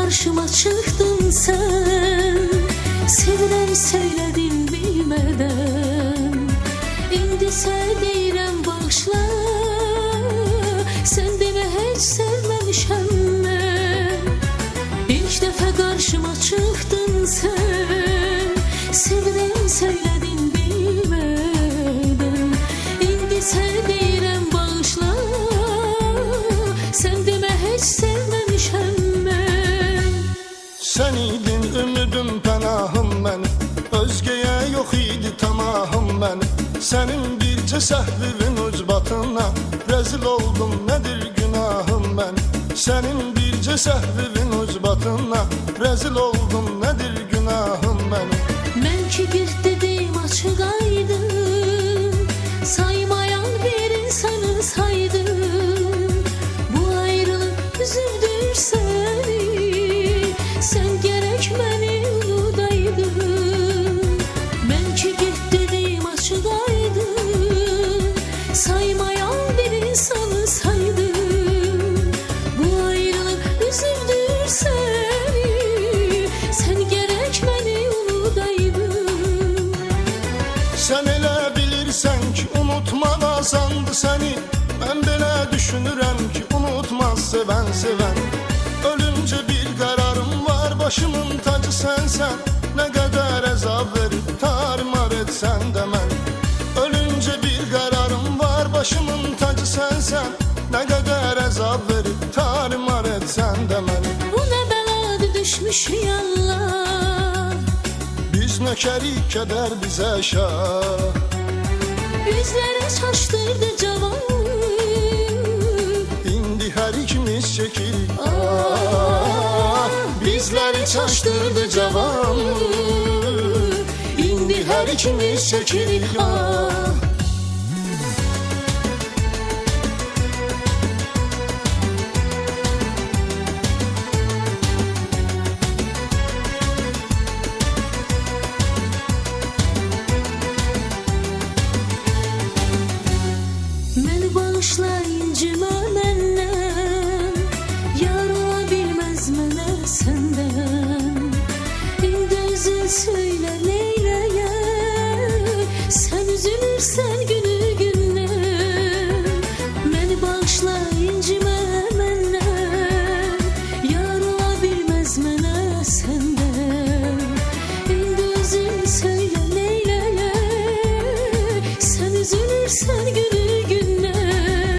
karşıma çıktın sen, sevirem söyledin bilmeden. İndi sen deyirəm bağışla, sen demə heç sevməmişəm mən. İlk dəfə karşıma çıktın sen, sevirəm söyledin bilmeden. İndi sen deyirəm bağışla, sen demə heç sevməmişəm mən. Sen idin ümidim pənahım mənim, özgəyə yox idi tamahım mənim. Senin bircə səhvivin ucbatına rezil oldum, nedir günahım ben? Senin bircə səhvivin ucbatına rezil oldum, nedir günahım ben? Mən ki bir dedim açıq aydın, saymayan bir insanı saydım. Bu ayrılık üzüldür seni, sen gerek məni unudaydın. Mən ki bir dedim açıq aydın, saymayan bir insanı saydım. Bu ayrılık üzüldür seni, sen gerek məni unudaydın. Sen elə bilirsən ki unutmaq azandı səni, mən belə düşünürəm ki unutmaz sevən sevən. Ölünce bir kararım var, başımın tacı sensen. Ne kadar əzab verib tarimar etsən də mən. Ölünce bir kararım var, başımın tacı sensen. Ne kadar əzab verib tarimar etsən də mən. Bu ne beladı düşmüş yallah, Biz nökərik kədər bizə şah. bizleri şaştırdı cavan. İndi hər ikimiz çəkirik ah. Bizləri çaşdırdı cavan, İndi hər ikimiz çəkirik ah.